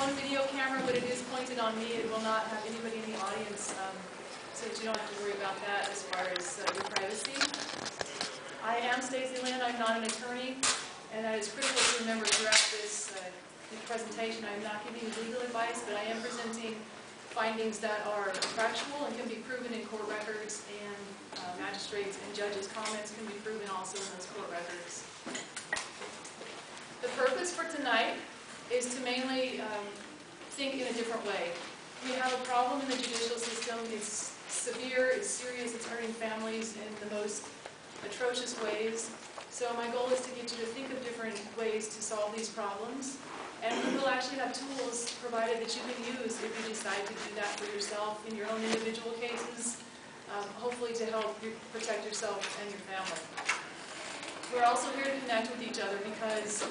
one video camera, but it is pointed on me. It will not have anybody in the audience, so that you don't have to worry about that as far as your privacy. I am Stacy Lynne. I'm not an attorney, and that is critical to remember throughout this presentation. I am not giving you legal advice, but I am presenting findings that are factual and can be proven in court records, and magistrates and judges' comments can be proven also in those court records. The purpose for tonight is to mainly think in a different way. We have a problem in the judicial system. It's severe, it's serious, it's hurting families in the most atrocious ways. So my goal is to get you to think of different ways to solve these problems. And we will actually have tools provided that you can use if you decide to do that for yourself in your own individual cases, hopefully to help you protect yourself and your family. We're also here to connect with each other because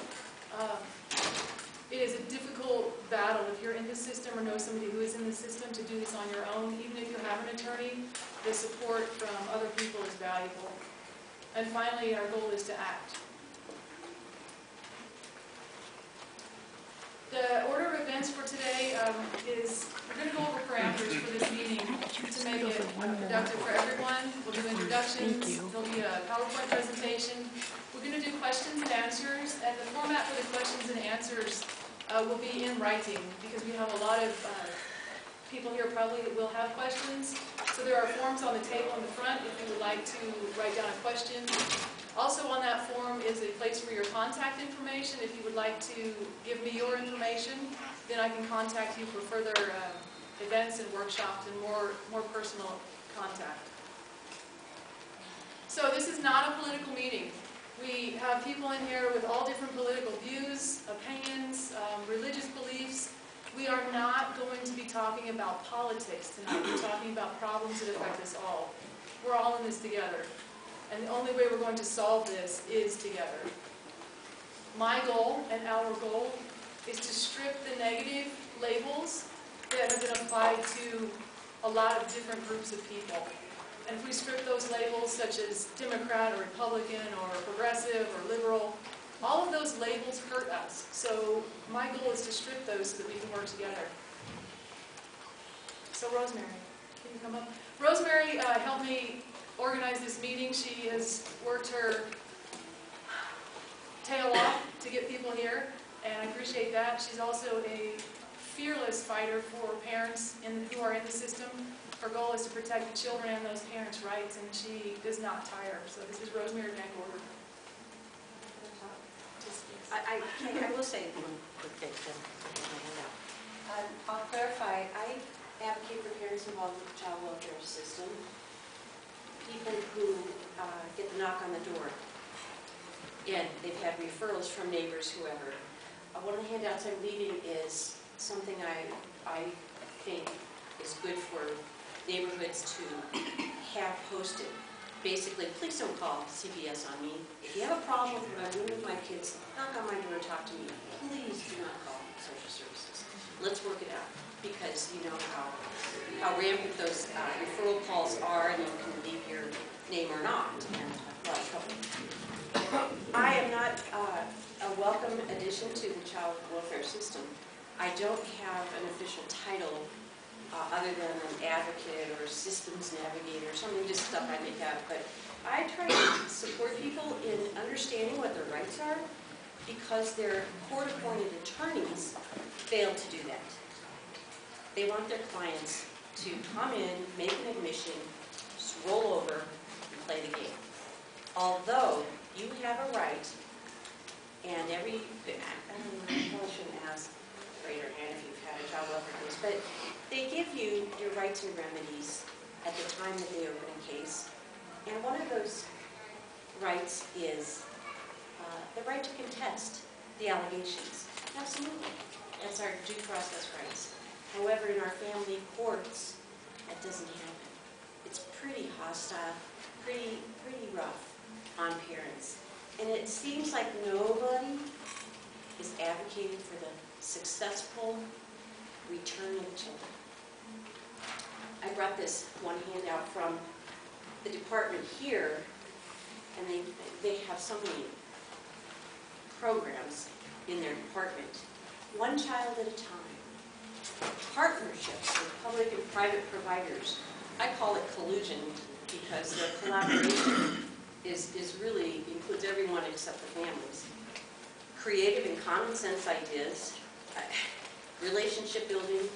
it is a difficult battle if you're in the system or know somebody who is in the system to do this on your own. Even if you have an attorney, the support from other people is valuable. And finally, our goal is to act. The order of events for today is we're going to go over parameters for this meeting to make it productive for everyone. We'll do introductions. There'll be a PowerPoint presentation. We're going to do questions and answers, and the format for the questions and answers will be in writing because we have a lot of people here probably that will have questions. So there are forms on the table in the front if you would like to write down a question. Also on that form is a place for your contact information. If you would like to give me your information, then I can contact you for further events and workshops and more personal contact. So this is not a political meeting. We have people in here with all different political views, opinions, religious beliefs. We are not going to be talking about politics tonight. We're talking about problems that affect us all. We're all in this together. And the only way we're going to solve this is together. My goal and our goal is to strip the negative labels that have been applied to a lot of different groups of people. And if we strip those labels such as Democrat or Republican or progressive or liberal, all of those labels hurt us. So my goal is to strip those so that we can work together. So Rosemary, can you come up? Rosemary helped me organize this meeting. She has worked her tail off to get people here, and I appreciate that. She's also a fearless fighter for parents who are in the system. Her goal is to protect the children and those parents' rights, and she does not tire. So this is Rosemary Van Gorder. I will say one quick thing. I'll clarify. I advocate for parents involved with the child welfare system. People who get the knock on the door, and they've had referrals from neighbors, whoever. One of the handouts I'm leaving is something I think is good for neighborhoods to have posted. Basically, please don't call CPS on me. If you have a problem with what I'm doing with my kids, knock on my door and talk to me. Please do not call social services. Let's work it out. Because you know how rampant those referral calls are, and you can leave your name or not, and a lot of trouble. I am not a welcome addition to the child welfare system. I don't have an official title other than an advocate or systems navigator, something just stuff I make up. But I try to support people in understanding what their rights are because their court-appointed attorneys fail to do that. They want their clients to come in, make an admission, just roll over, and play the game. Although you have a right, and I probably shouldn't ask, raise your hand if you've had a child welfare case, but they give you your rights and remedies at the time that they open a case. And one of those rights is the right to contest the allegations. Absolutely. That's our due process rights. However, in our family courts, that doesn't happen. It's pretty hostile, pretty rough on parents. And it seems like nobody is advocating for the successful return of the children. I brought this one handout from the department here, and they have so many programs in their department. one child at a time. Partnerships with public and private providers. I call it collusion because their collaboration is really includes everyone except the families. Creative and common sense ideas, relationship building.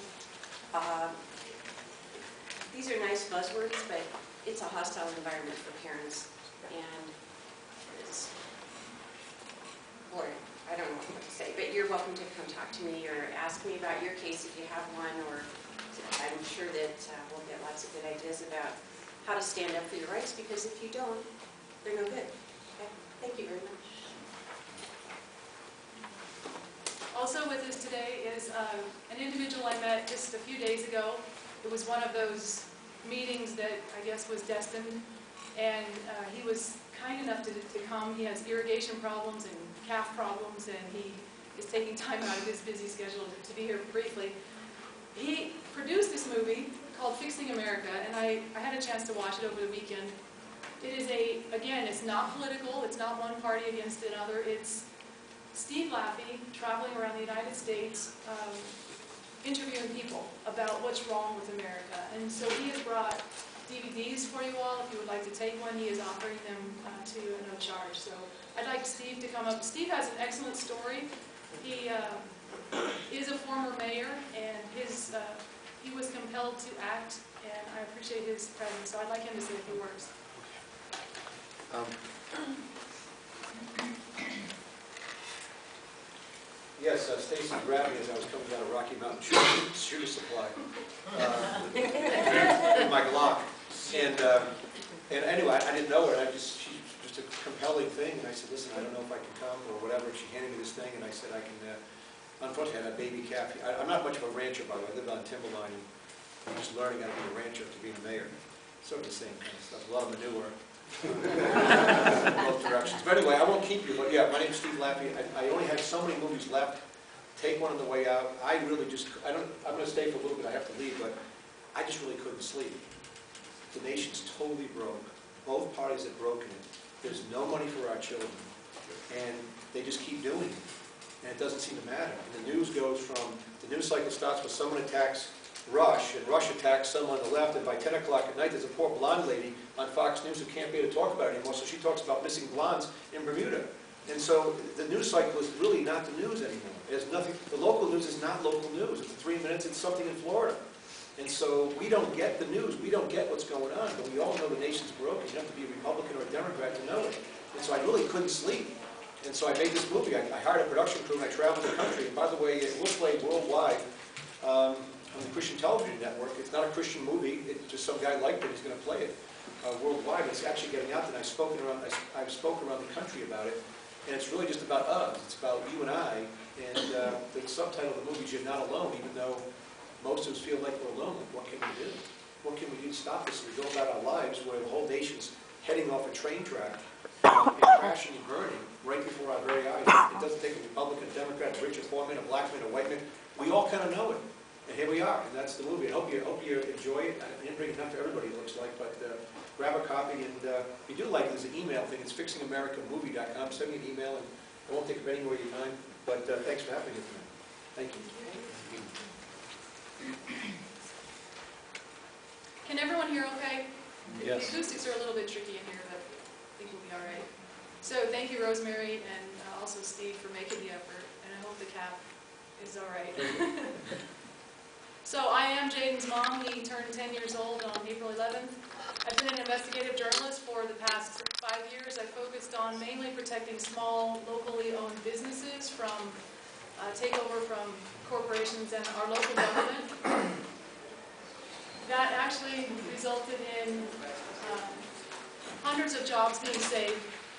These are nice buzzwords, but it's a hostile environment for parents, and it's, boy, I don't know what to say, but you're welcome to come talk to me or ask me about your case if you have one, or I'm sure that we'll get lots of good ideas about how to stand up for your rights, because if you don't, they're no good. Okay? Thank you very much. Also with us today is an individual I met just a few days ago. It was one of those meetings that I guess was destined, and he was kind enough to come. He has irrigation problems and calf problems, and he is taking time out of his busy schedule to be here briefly. He produced this movie called Fixing America, and I had a chance to watch it over the weekend. It is again, it's not political, it's not one party against another, it's Steve Laffey traveling around the United States, interviewing people about what's wrong with America. And so he has brought DVDs for you all. If you would like to take one, he is offering them to you at no charge. So I'd like Steve to come up. Steve has an excellent story. He is a former mayor, and he was compelled to act, and I appreciate his presence. So I'd like him to say a few words. Yes, Stacy grabbed me as I was coming down a Rocky Mountain shooter supply in my Glock. And anyway, I didn't know her. She's just a compelling thing. And I said, listen, I don't know if I can come or whatever. She handed me this thing, and I said, I can. Unfortunately, I had a baby calf. I'm not much of a rancher, by the way. I lived on timberline, and I'm just learning how to be a rancher to being a mayor. Sort of the same kind of stuff. A lot of manure. Both directions. But anyway, I won't keep you. But yeah, my name is Steve Laffey. I only have so many movies left. Take one on the way out. I really just, I'm going to stay for a little bit. I have to leave, but I just really couldn't sleep. The nation's totally broke. Both parties have broken it. There's no money for our children, and they just keep doing it, and it doesn't seem to matter. And the news goes from, the news cycle starts with someone attacks Rush, and Rush attacks someone on the left, and by 10 o'clock at night, there's a poor blonde lady on Fox News who can't be able to talk about it anymore, so she talks about missing blondes in Bermuda. And so the news cycle is really not the news anymore. There's nothing, the local news is not local news. It's 3 minutes, it's something in Florida. And so we don't get the news, we don't get what's going on, but we all know the nation's broken. You don't have to be a Republican or a Democrat to know it. And so I really couldn't sleep. And so I made this movie. I hired a production crew, and I traveled the country. And by the way, it will play worldwide. On the Christian Television Network. It's not a Christian movie. It's just some guy liked it. He's going to play it worldwide. It's actually getting out there. I've spoken around the country about it, and it's really just about us. It's about you and I. And the subtitle of the movie is "You're Not Alone," even though most of us feel like we're alone. Like, what can we do? What can we do to stop this? We go about our lives where the whole nation's heading off a train track and crashing and burning right before our very eyes. It doesn't take a Republican, a Democrat, a rich or poor man, a black man, a white man. We all kind of know it. And here we are, and that's the movie. I hope you enjoy it. I didn't bring it enough for everybody, it looks like, but grab a copy, and if you do like it, there's an email thing. It's fixingamericamovie.com. Send me an email, and I won't take up any more of your time, but thanks for having me tonight. Thank you. Can everyone hear okay? Yes. The acoustics are a little bit tricky in here, but I think we'll be all right. So thank you, Rosemary, and also Steve, for making the effort, and I hope the cap is all right. So I am Jaden's mom. He turned 10 years old on April 11th. I've been an investigative journalist for the past 5 years. I focused on mainly protecting small, locally owned businesses from takeover from corporations and our local government. That actually resulted in hundreds of jobs being saved.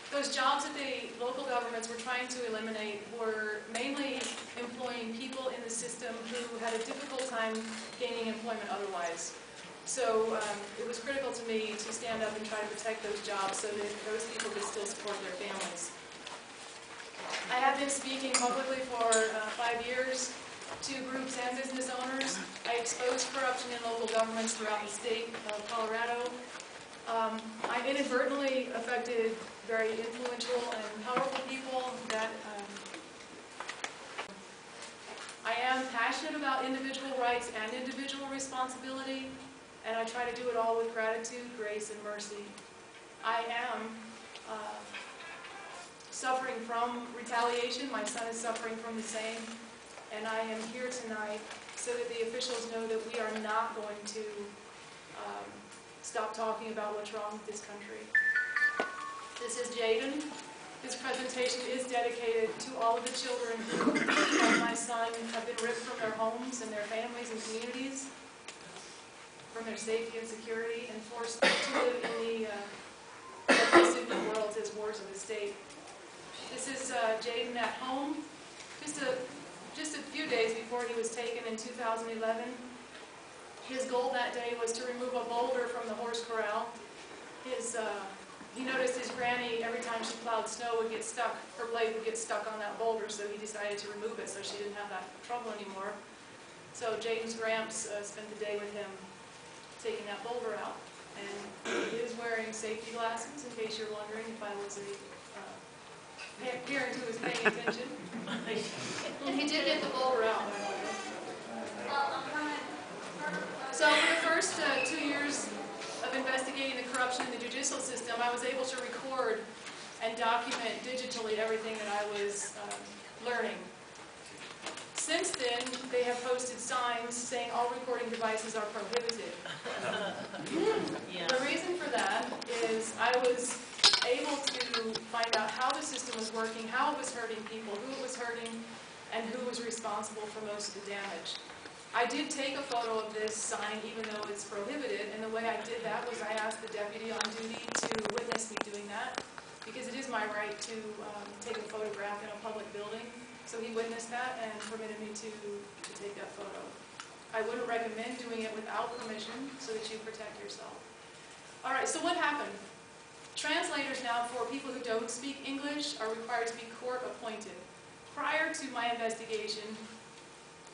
Those jobs that the local governments were trying to eliminate were mainly employing people in the system who had a difficult time gaining employment otherwise. So it was critical to me to stand up and try to protect those jobs so that those people could still support their families. I have been speaking publicly for 5 years to groups and business owners. I exposed corruption in local governments throughout the state of Colorado. I inadvertently affected very influential and powerful people that I am passionate about individual rights and individual responsibility, and I try to do it all with gratitude, grace, and mercy. I am suffering from retaliation. My son is suffering from the same, and I am here tonight so that the officials know that we are not going to stop talking about what's wrong with this country. This is Jaden. This presentation is dedicated to all of the children who, like my son, have been ripped from their homes and their families and communities, from their safety and security, and forced to live in the abusive new worlds as wars of the state. This is Jaden at home. Just a few days before he was taken in 2011. His goal that day was to remove a boulder from the horse corral. He noticed his granny, every time she plowed snow, would get stuck, her blade would get stuck on that boulder, so he decided to remove it so she didn't have that trouble anymore. So Jaden's gramps spent the day with him taking that boulder out. And he is wearing safety glasses, in case you're wondering if I was a parent who was paying attention. And he did get the boulder out, by the way. So for the first 2 years of investigating the corruption in the judicial system, I was able to record and document digitally everything that I was learning. Since then, they have posted signs saying all recording devices are prohibited. The reason for that is I was able to find out how the system was working, how it was hurting people, who it was hurting, and who was responsible for most of the damage. I did take a photo of this sign even though it's prohibited, and the way I did that was I asked the deputy on duty to witness me doing that, because it is my right to take a photograph in a public building. So he witnessed that and permitted me to take that photo. I wouldn't recommend doing it without permission so that you protect yourself. All right, so what happened? Translators now for people who don't speak English are required to be court appointed. Prior to my investigation,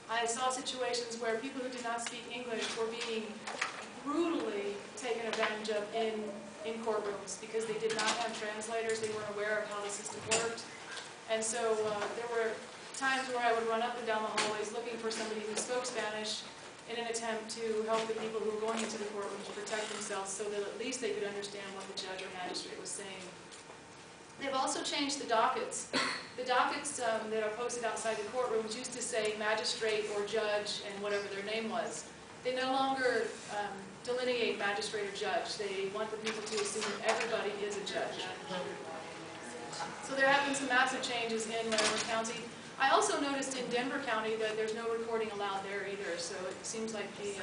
I saw situations where people who did not speak English were being brutally taken advantage of in courtrooms because they did not have translators, they weren't aware of how the system worked. And so there were times where I would run up and down the hallways looking for somebody who spoke Spanish in an attempt to help the people who were going into the courtroom to protect themselves so that at least they could understand what the judge or magistrate was saying. They've also changed the dockets. The dockets that are posted outside the courtrooms used to say magistrate or judge and whatever their name was. They no longer delineate magistrate or judge. They want the people to assume that everybody is a judge. So there have been some massive changes in Larimer County. I also noticed in Denver County that there's no recording allowed there either, so it seems like the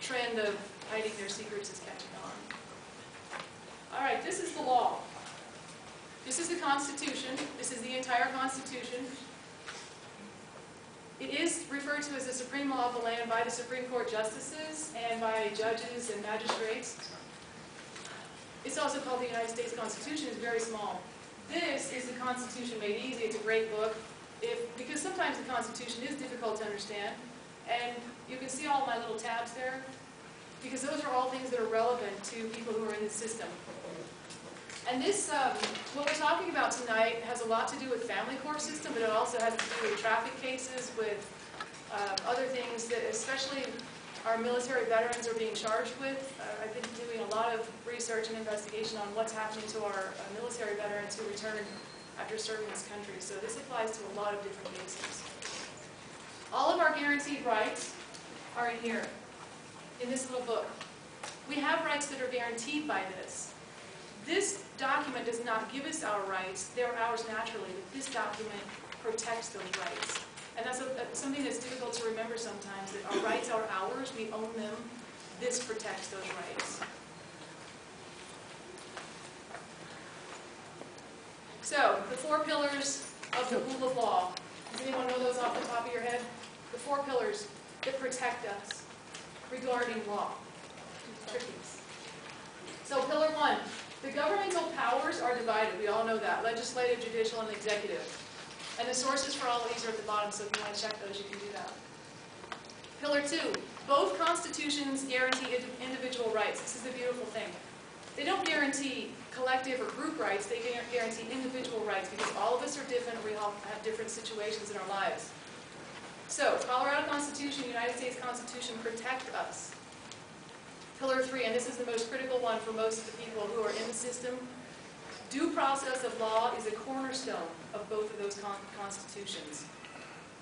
trend of hiding their secrets is catching on. All right, this is the law. This is the Constitution. This is the entire Constitution. It is referred to as the supreme law of the land by the Supreme Court justices and by judges and magistrates. It's also called the United States Constitution. It's very small. This is the Constitution made easy. It's a great book. Because sometimes the Constitution is difficult to understand. And you can see all my little tabs there. Because those are all things that are relevant to people who are in the system. And this, what we're talking about tonight has a lot to do with family court system, but it also has to do with traffic cases, with other things that especially our military veterans are being charged with. I've been doing a lot of research and investigation on what's happening to our military veterans who return after serving this country. So this applies to a lot of different cases. All of our guaranteed rights are in here, in this little book. We have rights that are guaranteed by this. This document does not give us our rights. They're ours naturally, but this document protects those rights. And that's something that's difficult to remember sometimes, that our rights are ours, we own them. This protects those rights. So, the 4 pillars of the rule of law. Does anyone know those off the top of your head? The 4 pillars that protect us regarding law. Trickies. So, pillar 1. The governmental powers are divided. We all know that. Legislative, judicial, and executive. And the sources for all of these are at the bottom, so if you want to check those, you can do that. Pillar 2. Both constitutions guarantee individual rights. This is the beautiful thing. They don't guarantee collective or group rights. They guarantee individual rights because all of us are different. We all have different situations in our lives. So, Colorado Constitution, United States Constitution protect us. Pillar 3, and this is the most critical one for most of the people who are in the system. Due process of law is a cornerstone of both of those constitutions.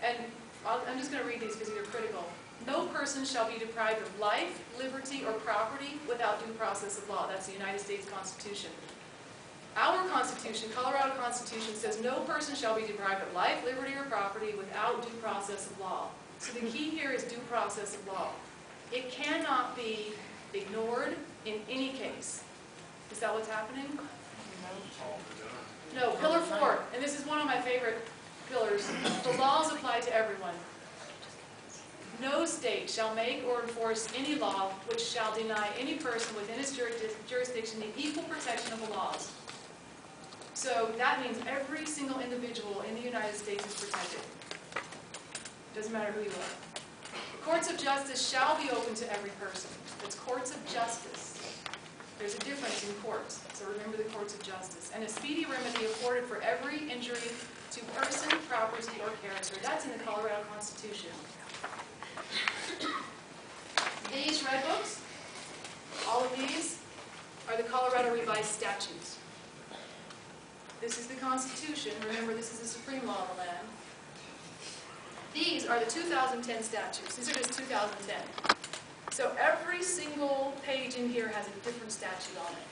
And I'm just going to read these because these are critical. No person shall be deprived of life, liberty, or property without due process of law. That's the United States Constitution. Our Constitution, Colorado Constitution, says no person shall be deprived of life, liberty, or property without due process of law. So the key here is due process of law. It cannot be ignored in any case. Is that what's happening? No, Pillar 4, and this is one of my favorite pillars. The laws apply to everyone. No state shall make or enforce any law which shall deny any person within its jurisdiction the equal protection of the laws. So that means every single individual in the United States is protected. Doesn't matter who you are. Courts of justice shall be open to every person. It's courts of justice. There's a difference in courts, so remember the courts of justice. And a speedy remedy afforded for every injury to person, property, or character. That's in the Colorado Constitution. These red books, all of these, are the Colorado Revised Statutes. This is the Constitution. Remember, this is the supreme law of the land. These are the 2010 statutes. These are just 2010. So every single page in here has a different statute on it.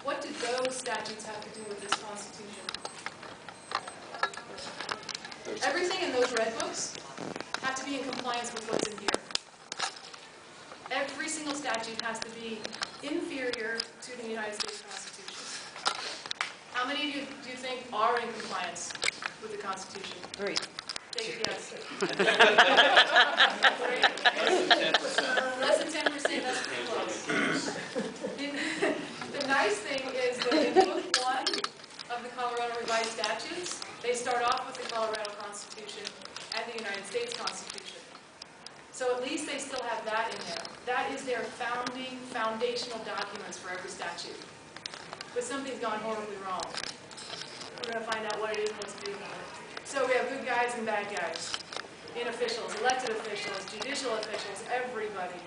What do those statutes have to do with this Constitution? Everything in those red books have to be in compliance with what's in here. Every single statute has to be inferior to the United States Constitution. How many of you do you think are in compliance with the Constitution? 3. Say yes. Less than 10%, that's pretty close. The nice thing is that in Book 1 of the Colorado Revised Statutes, they start off with the Colorado Constitution and the United States Constitution. So at least they still have that in there. That is their foundational documents for every statute. But something's gone horribly wrong. We're going to find out what it is and what to do about it. So we have good guys and bad guys, in officials, elected officials, judicial officials, everybody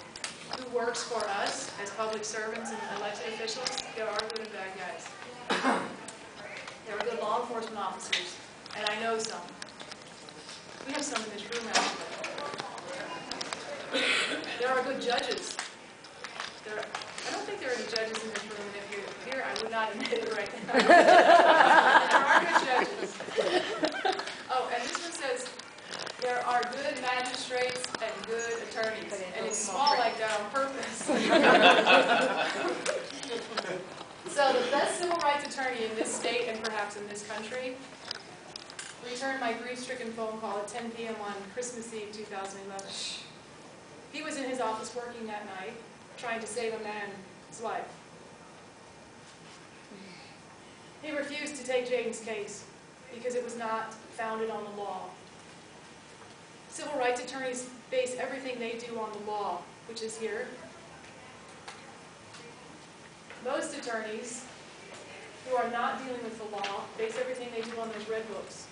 who works for us as public servants and elected officials. There are good and bad guys. There are good law enforcement officers, and I know some. We have some in this room, actually. There are good judges. I don't think there are any judges in this room, and if you're here, I would not admit it right now. There are good judges. Oh, and this one says, there are good magistrates and good attorneys. And it's small like that on purpose. So the best civil rights attorney in this state, and perhaps in this country, returned my grief-stricken phone call at 10 p.m. on Christmas Eve 2011. He was in his office working that night, trying to save a man's life. He refused to take Jaden's case because it was not founded on the law. Civil rights attorneys base everything they do on the law, which is here. Most attorneys who are not dealing with the law base everything they do on those red books,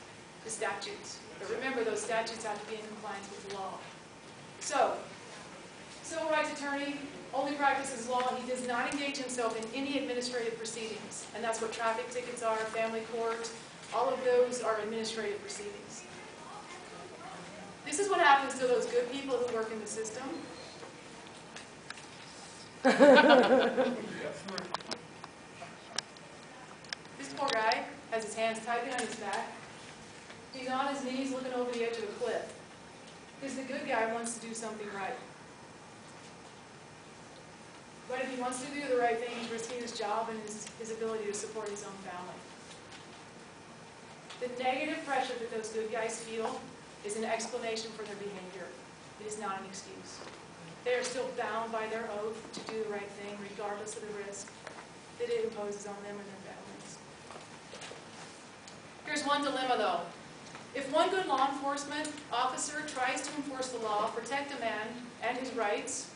the statutes. But remember, those statutes have to be in compliance with the law. So, civil rights attorney only practices law. He does not engage himself in any administrative proceedings. And that's what traffic tickets are, family court. All of those are administrative proceedings. This is what happens to those good people who work in the system. This poor guy has his hands tied behind his back. He's on his knees looking over the edge of a cliff. Because the good guy wants to do something right. But if he wants to do the right thing, he's risking his job and his ability to support his own family. The negative pressure that those good guys feel is an explanation for their behavior. It is not an excuse. They are still bound by their oath to do the right thing, regardless of the risk that it imposes on them and their families. Here's one dilemma, though. If one good law enforcement officer tries to enforce the law, protect a man and his rights,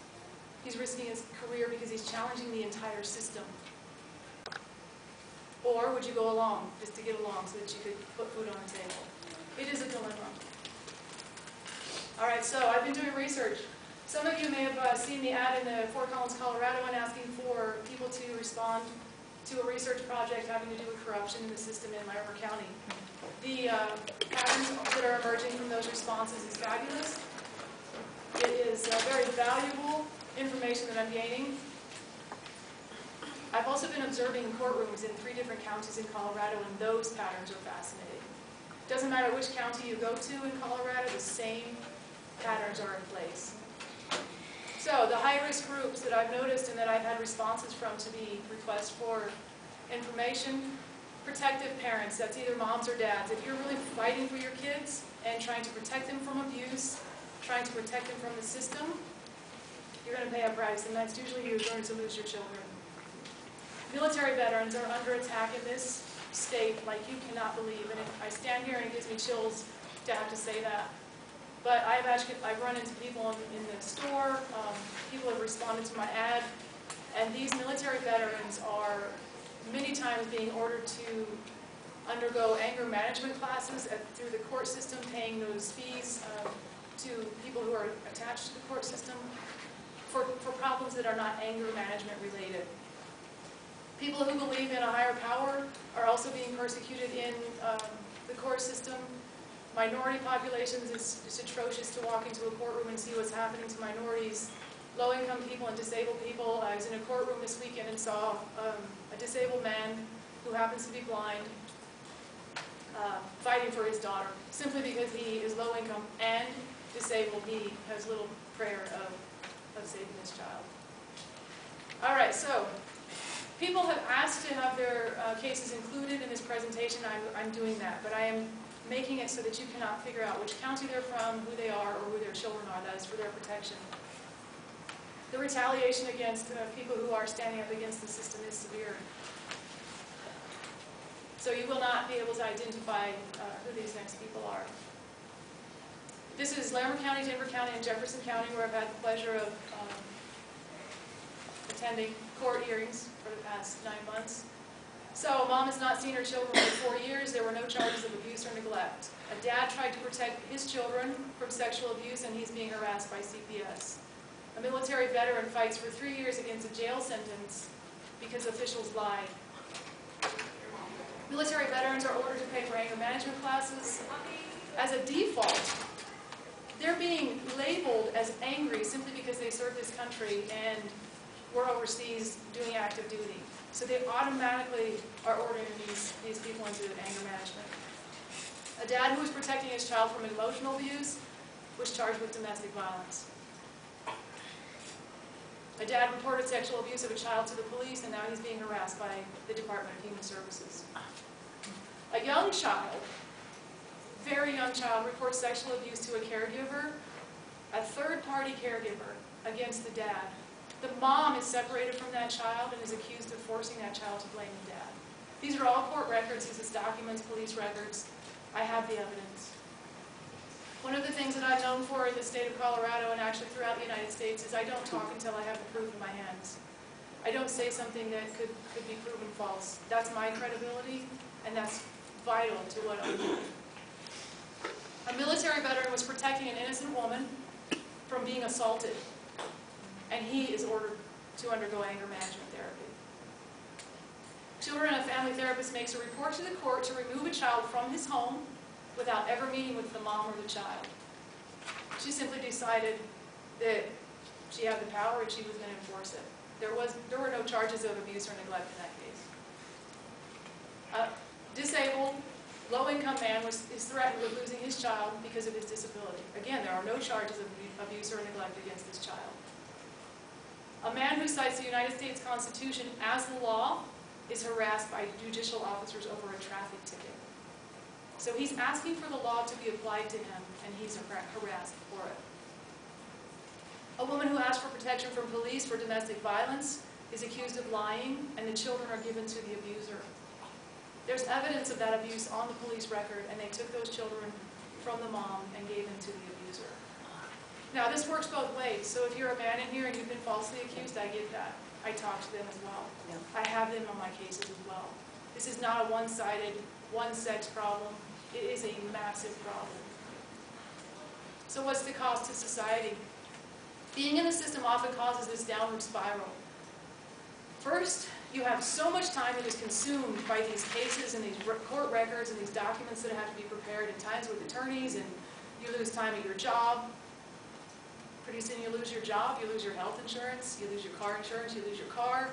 he's risking his career because he's challenging the entire system. Or would you go along, just to get along, so that you could put food on the table? It is a dilemma. All right, so I've been doing research. Some of you may have seen the ad in the Fort Collins, Colorado, and asking for people to respond to a research project having to do with corruption in the system in Larimer County. The patterns that are emerging from those responses is fabulous. It is very valuable information that I'm gaining. I've also been observing courtrooms in 3 different counties in Colorado, and those patterns are fascinating. Doesn't matter which county you go to in Colorado, the same patterns are in place. So the high-risk groups that I've noticed and that I've had responses from to the request for information, protective parents, that's either moms or dads. If you're really fighting for your kids and trying to protect them from abuse, trying to protect them from the system, you're going to pay a price, and that's usually you're going to lose your children. Military veterans are under attack in this state like you cannot believe, and I stand here and it gives me chills to have to say that. But I've run into people in the store, people have responded to my ad, and these military veterans are many times being ordered to undergo anger management classes through the court system, paying those fees to people who are attached to the court system for problems that are not anger management related. People who believe in a higher power are also being persecuted in the court system. Minority populations, it's atrocious to walk into a courtroom and see what's happening to minorities. Low-income people and disabled people. I was in a courtroom this weekend and saw a disabled man who happens to be blind fighting for his daughter. Simply because he is low-income and disabled, he has little prayer of saving his child. All right, so people have asked to have their cases included in this presentation. I'm doing that, but I am making it so that you cannot figure out which county they're from, who they are, or who their children are. That is for their protection. The retaliation against people who are standing up against the system is severe. So you will not be able to identify who these next people are. This is Larimer County, Denver County, and Jefferson County, where I've had the pleasure of attending court hearings for the past 9 months. So mom has not seen her children for 4 years. There were no charges of abuse or neglect. A dad tried to protect his children from sexual abuse, and he's being harassed by CPS. A military veteran fights for 3 years against a jail sentence because officials lied. Military veterans are ordered to pay for anger management classes. As a default, they're being labeled as angry simply because they served this country and were overseas doing active duty. So they automatically are ordering these people into anger management. A dad who was protecting his child from emotional abuse was charged with domestic violence. A dad reported sexual abuse of a child to the police, and now he's being harassed by the Department of Human Services. A young child, very young child, reports sexual abuse to a caregiver, a third-party caregiver, against the dad. The mom is separated from that child and is accused of forcing that child to blame the dad. These are all court records. This is documents, police records. I have the evidence. One of the things that I'm known for in the state of Colorado and actually throughout the United States is I don't talk until I have the proof in my hands. I don't say something that could be proven false. That's my credibility, and that's vital to what I'm doing. A military veteran was protecting an innocent woman from being assaulted, and he is ordered to undergo anger management therapy. Children and family therapist makes a report to the court to remove a child from his home without ever meeting with the mom or the child. She simply decided that she had the power and she was going to enforce it. There were no charges of abuse or neglect in that case. A disabled, low-income man is threatened with losing his child because of his disability. Again, there are no charges of abuse or neglect against this child. A man who cites the United States Constitution as the law is harassed by judicial officers over a traffic ticket. So he's asking for the law to be applied to him, and he's harassed for it. A woman who asked for protection from police for domestic violence is accused of lying, and the children are given to the abuser. There's evidence of that abuse on the police record, and they took those children from the mom and gave them to the abuser. Now, this works both ways. So if you're a man in here and you've been falsely accused, I get that. I talk to them as well. Yeah. I have them on my cases as well. The This is not a one-sided, one-sex problem. It is a massive problem. So what's the cost to society? Being in the system often causes this downward spiral. First, you have so much time that is consumed by these cases and these court records and these documents that have to be prepared in times with attorneys, and you lose time at your job. Pretty soon you lose your job, you lose your health insurance, you lose your car insurance, you lose your car,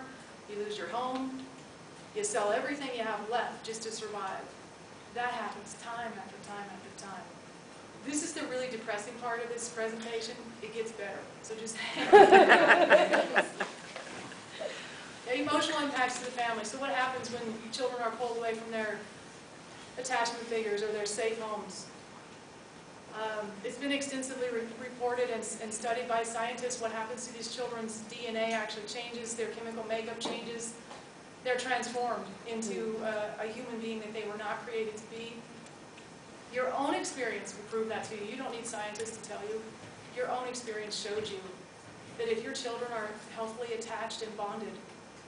you lose your home. You sell everything you have left just to survive. That happens time after time after time. This is the really depressing part of this presentation. It gets better, so just hang on. Emotional impacts to the family. So what happens when children are pulled away from their attachment figures or their safe homes? It's been extensively reported and studied by scientists. What happens to these children's DNA actually changes, their chemical makeup changes. They're transformed into a human being that they were not created to be. Your own experience will prove that to you. You don't need scientists to tell you. Your own experience showed you that if your children are healthily attached and bonded,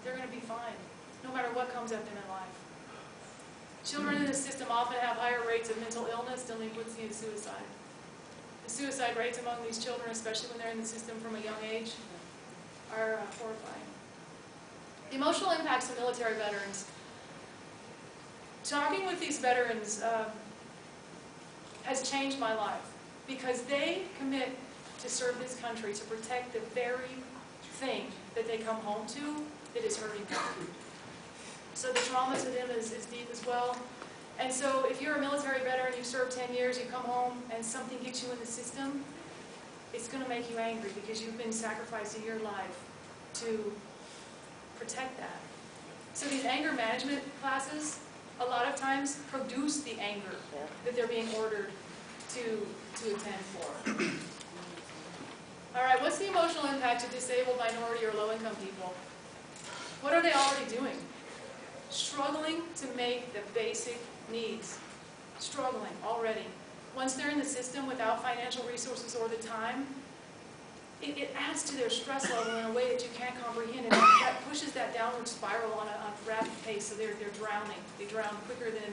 they're going to be fine, no matter what comes at them in life. Children in this system often have higher rates of mental illness, delinquency, and suicide. The suicide rates among these children, especially when they're in the system from a young age, are horrifying. The emotional impacts of military veterans. Talking with these veterans has changed my life because they commit to serve this country, to protect the very thing that they come home to that is hurting them. So the trauma to them is deep as well. And so if you're a military veteran, you've served 10 years, you come home and something gets you in the system, it's going to make you angry because you've been sacrificing your life to protect that. So these anger management classes, a lot of times produce the anger that they're being ordered to attend for. All right, what's the emotional impact of disabled, minority, or low-income people? What are they already doing? Struggling to make the basic needs. Struggling already. Once they're in the system without financial resources or the time, it adds to their stress level in a way that you can't comprehend, and that pushes that downward spiral on a rapid pace, so they're drowning. They drown quicker than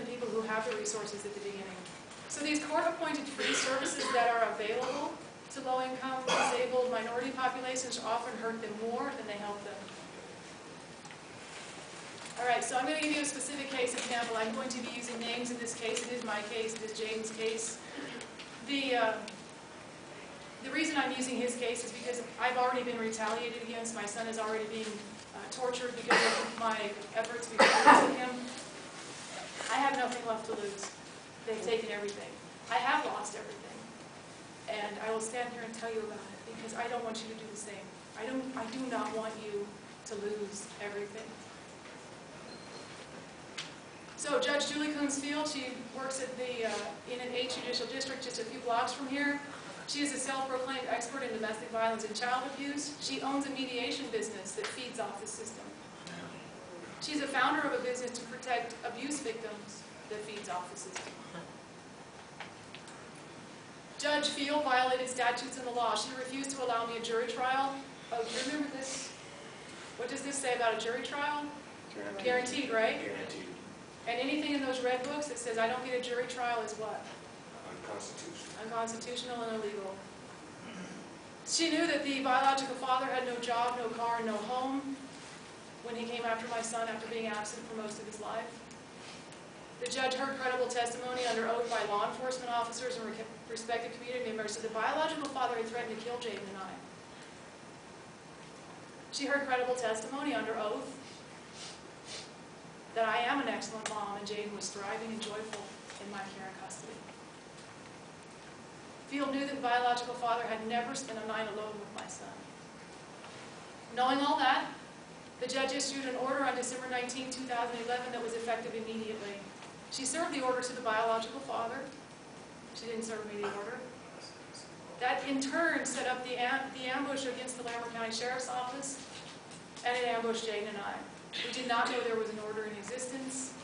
people who have the resources at the beginning. So these court-appointed free services that are available to low-income, disabled, minority populations often hurt them more than they help them. All right, so I'm going to give you a specific case example. I'm going to be using names in this case. It is my case. It is Jaden's case. The reason I'm using his case is because I've already been retaliated against. My son is already being tortured because of my efforts before losing him. I have nothing left to lose. They've taken everything. I have lost everything. And I will stand here and tell you about it because I don't want you to do the same. I do not want you to lose everything. So Judge Julie Coonsfield, she works at in an 8th Judicial District just a few blocks from here. She is a self-proclaimed expert in domestic violence and child abuse. She owns a mediation business that feeds off the system. She's a founder of a business to protect abuse victims that feeds off the system. Judge Field violated statutes in the law. She refused to allow me a jury trial. Oh, do you remember this? What does this say about a jury trial? Guaranteed, right? Guaranteed. And anything in those red books that says I don't get a jury trial is what? Unconstitutional. Unconstitutional and illegal. She knew that the biological father had no job, no car, and no home when he came after my son after being absent for most of his life. The judge heard credible testimony under oath by law enforcement officers and respected community members. So the biological father had threatened to kill Jaden and I. She heard credible testimony under oath that I am an excellent mom and Jaden was thriving and joyful in my care and custody. Field knew that the biological father had never spent a night alone with my son. Knowing all that, the judge issued an order on December 19, 2011 that was effective immediately. She served the order to the biological father. She didn't serve me the order. That in turn set up the ambush against the Larimer County Sheriff's Office, and it ambushed Jaden and I. We did not know there was an order in existence.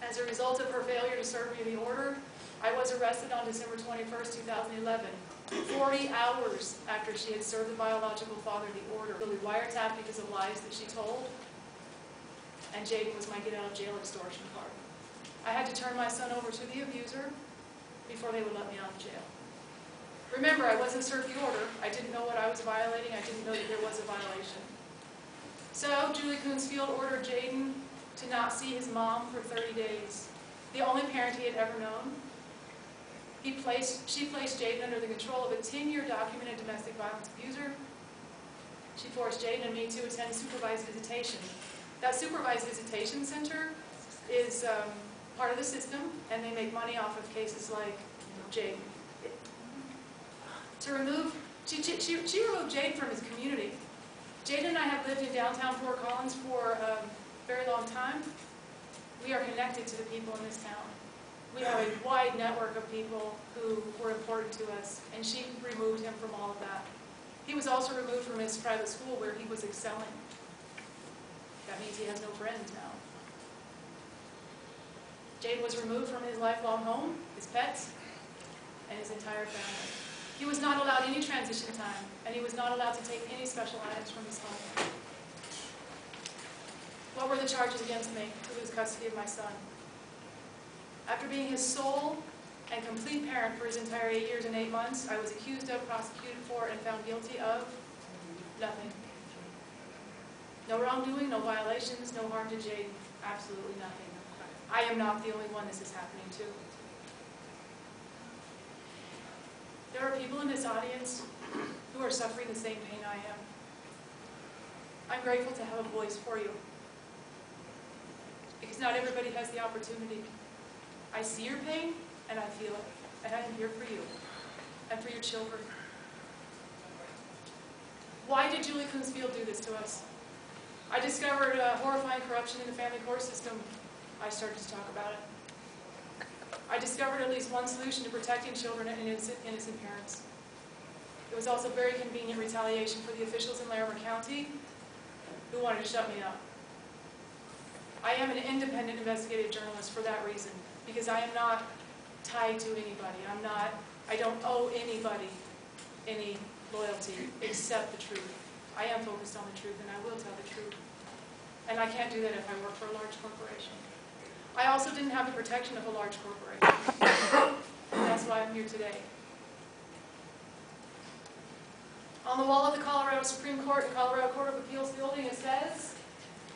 As a result of her failure to serve me the order, I was arrested on December 21st, 2011. 40 hours after she had served the biological father the order. Really wiretapped because of lies that she told. And Jaden was my get out of jail extortion card. I had to turn my son over to the abuser before they would let me out of jail. Remember, I wasn't served the order. I didn't know what I was violating. I didn't know that there was a violation. So Julie Coonsfield ordered Jaden to not see his mom for 30 days. The only parent he had ever known. She placed Jaden under the control of a 10-year documented domestic violence abuser. She forced Jaden and me to attend supervised visitation. That supervised visitation center is part of the system, and they make money off of cases like Jaden. She removed Jaden from his community. Jaden and I have lived in downtown Fort Collins for a very long time. We are connected to the people in this town. We have a wide network of people who were important to us, and she removed him from all of that. He was also removed from his private school where he was excelling. That means he has no friends now. Jaden was removed from his lifelong home, his pets, and his entire family. He was not allowed any transition time, and he was not allowed to take any special items from his home. What were the charges against me to lose custody of my son? After being his sole and complete parent for his entire 8 years and 8 months, I was accused of, prosecuted for, and found guilty of nothing. No wrongdoing, no violations, no harm to Jaden, absolutely nothing. I am not the only one this is happening to. There are people in this audience who are suffering the same pain I am. I'm grateful to have a voice for you, because not everybody has the opportunity. I see your pain, and I feel it, and I am here for you, and for your children. Why did Julie Coonsfield do this to us? I discovered horrifying corruption in the family court system. I started to talk about it. I discovered at least one solution to protecting children and innocent parents. It was also very convenient retaliation for the officials in Larimer County who wanted to shut me up. I am an independent investigative journalist for that reason, because I am not tied to anybody. I don't owe anybody any loyalty except the truth. I am focused on the truth, and I will tell the truth. And I can't do that if I work for a large corporation. I also didn't have the protection of a large corporation. And that's why I'm here today. On the wall of the Colorado Supreme Court and Colorado Court of Appeals building, it says,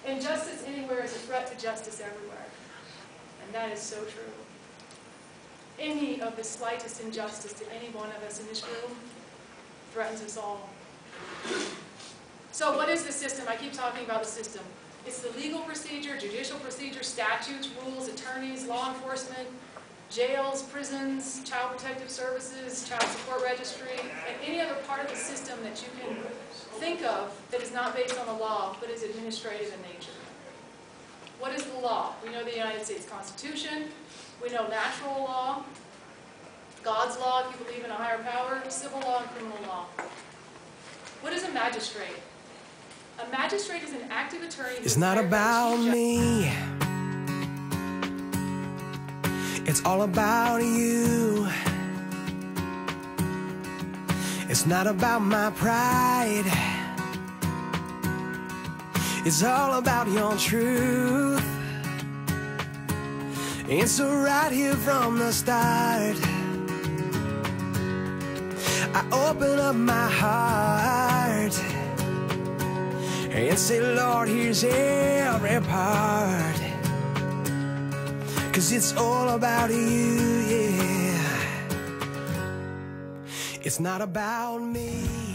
"Injustice anywhere is a threat to justice everywhere." And that is so true. Any of the slightest injustice to any one of us in this room threatens us all. So what is the system? I keep talking about the system. It's the legal procedure, judicial procedure, statutes, rules, attorneys, law enforcement, jails, prisons, child protective services, child support registry, and any other part of the system that you can think of that is not based on the law, but is administrative in nature. What is the law? We know the United States Constitution. We know natural law, God's law, if you believe in a higher power, civil law, and criminal law. What is a magistrate? A magistrate is an active attorney. It's not about me. It's all about you. It's not about my pride. It's all about your truth. It's so right here from the start. I open up my heart and say, Lord, here's every part. 'Cause it's all about you, yeah. It's not about me.